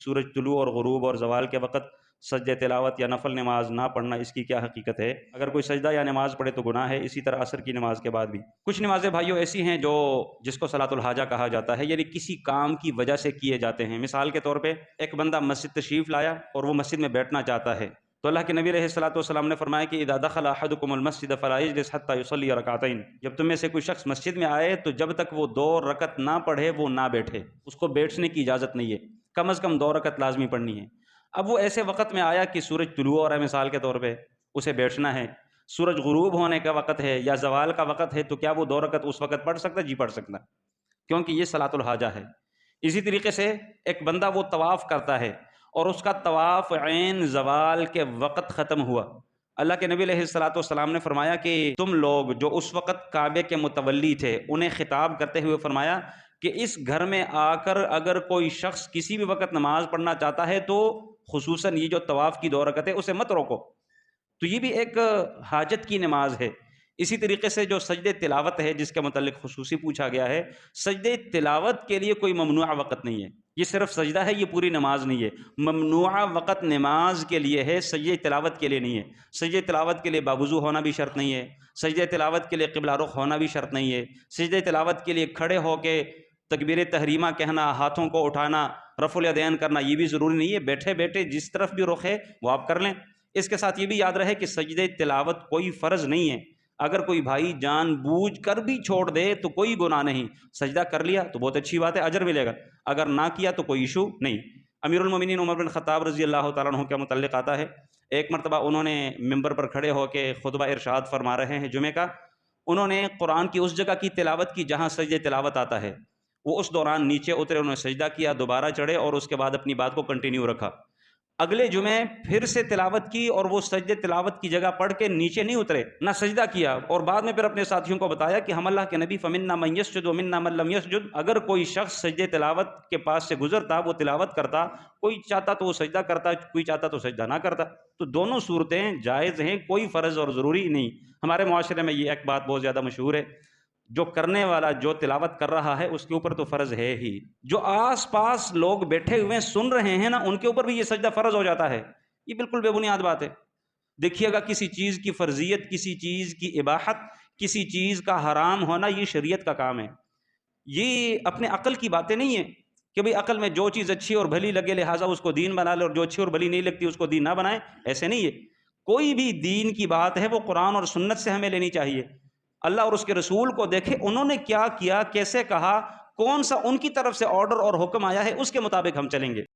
سورج طلوع اور غروب اور زوال کے وقت سجدہ تلاوت یا نفل نماز نہ پڑھنا، اس کی کیا حقیقت ہے؟ اگر کوئی سجدہ یا نماز پڑھے تو گناہ ہے، اسی طرح عصر کی نماز کے بعد بھی۔ کچھ نمازیں بھائیوں ایسی ہیں جس کو صلاۃ الحاجہ کہا جاتا ہے، یعنی کسی کام کی وجہ سے کیے جاتے ہیں۔ مثال کے طور پہ ایک بندہ مسجد تشریف لایا اور وہ مسجد میں بیٹھنا چاہتا ہے، تو اللہ کے نبی علیہ الصلوۃ والسلام نے فرمایا کہ اذا دخل احدکم المسجد فلا یجلس حتى يصلي رکعتین، جب تم میں سے کوئی شخص مسجد میں آئے تو جب تک وہ 2 رکعت نہ پڑھے وہ نہ بیٹھے، اس کو بیٹھنے کی اجازت نہیں ہے، کم از کم 2 رکعت لازمی پڑھنی ہے۔ اب وہ ایسے وقت میں آیا کہ سورج طلوع ہو رہا ہے مثال کے طور پہ، اسے بیٹھنا ہے، سورج غروب ہونے کا وقت ہے یا زوال کا وقت ہے، تو کیا وہ 2 رکعت اس وقت پڑھ سکتا ہے؟ جی پڑھ سکتا ہے، کیونکہ یہ صلاۃ الحاجہ ہے۔ اسی طریقے سے ایک بندہ وہ طواف کرتا ہے اور اس کا طواف عین زوال کے وقت ختم ہوا، اللہ کے نبی علیہ الصلوۃ والسلام نے فرمایا کہ تم لوگ جو اس وقت کعبے کے متولی تھے انہیں خطاب کرتے ہوئے فرمایا کہ اس گھر میں آ کر اگر کوئی شخص کسی بھی وقت نماز پڑھنا چاہتا ہے تو خصوصاً یہ جو طواف کی 2 رکعتیں اسے مت روکو۔ تو یہ بھی ایک حاجت کی نماز ہے۔ اسی طریقے سے جو سجدے تلاوت ہے جس کے متعلق خصوصی پوچھا گیا ہے، سجدے تلاوت کے لیے کوئی ممنوع وقت نہیں ہے، یہ صرف سجدہ ہے، یہ پوری نماز نہیں ہے۔ ممنوع وقت نماز کے لیے ہے، سجدے تلاوت کے لیے نہیں ہے۔ سجدے تلاوت کے لیے باوضو ہونا بھی شرط نہیں ہے، سجدے تلاوت کے لیے قبلہ رخ ہونا بھی شرط نہیں ہے، سجدے تلاوت کے لیے کھڑے ہو کے تکبیر تحریمہ کہنا، ہاتھوں کو اٹھانا، رفع الیدین کرنا یہ بھی ضروری نہیں ہے، بیٹھے بیٹھے جس طرف بھی رخ ہے وہ آپ کر لیں۔ اس کے ساتھ یہ بھی یاد رہے کہ سجدے تلاوت کوئی فرض نہیں ہے، اگر کوئی بھائی جان بوجھ کر بھی چھوڑ دے تو کوئی گناہ نہیں، سجدہ کر لیا تو بہت اچھی بات ہے، اجر ملے گا، اگر نہ کیا تو کوئی ایشو نہیں۔ امیر المومنین عمر بن خطاب رضی اللہ تعالیٰ عنہ کے متعلق آتا ہے، ایک مرتبہ انہوں نے ممبر پر کھڑے ہو کے خطبہ ارشاد فرما رہے ہیں جمعے کا، انہوں نے قرآن کی اس جگہ کی تلاوت کی جہاں سجدہ تلاوت آتا ہے، وہ اس دوران نیچے اترے، انہوں نے سجدہ کیا، دوبارہ چڑھے اور اس کے بعد اپنی بات کو کنٹینیو رکھا۔ اگلے جمعے پھر سے تلاوت کی اور وہ سجدے تلاوت کی جگہ پڑھ کے نیچے نہیں اترے، نہ سجدہ کیا، اور بعد میں پھر اپنے ساتھیوں کو بتایا کہ ہم اللہ کے نبی فمنا من یسجد ومنا من لم یسجد، اگر کوئی شخص سجدے تلاوت کے پاس سے گزرتا وہ تلاوت کرتا، کوئی چاہتا تو وہ سجدہ کرتا، کوئی چاہتا تو سجدہ نہ کرتا، تو دونوں صورتیں جائز ہیں، کوئی فرض اور ضروری نہیں۔ ہمارے معاشرے میں یہ ایک بات بہت زیادہ مشہور ہے، جو کرنے والا جو تلاوت کر رہا ہے اس کے اوپر تو فرض ہے ہی، جو آس پاس لوگ بیٹھے ہوئے سن رہے ہیں نا ان کے اوپر بھی یہ سجدہ فرض ہو جاتا ہے، یہ بالکل بے بنیاد بات ہے۔ دیکھیے گا کسی چیز کی فرضیت، کسی چیز کی اباحت، کسی چیز کا حرام ہونا یہ شریعت کا کام ہے، یہ اپنے عقل کی باتیں نہیں ہیں کہ بھئی عقل میں جو چیز اچھی اور بھلی لگے لہٰذا اس کو دین بنا لے اور جو اچھی اور بھلی نہیں لگتی اس کو دین نہ بنائیں، ایسے نہیں ہے۔ کوئی بھی دین کی بات ہے وہ قرآن اور سنت سے ہمیں لینی چاہیے، اللہ اور اس کے رسول کو دیکھے انہوں نے کیا کیا، کیسے کہا، کون سا ان کی طرف سے آرڈر اور حکم آیا ہے، اس کے مطابق ہم چلیں گے۔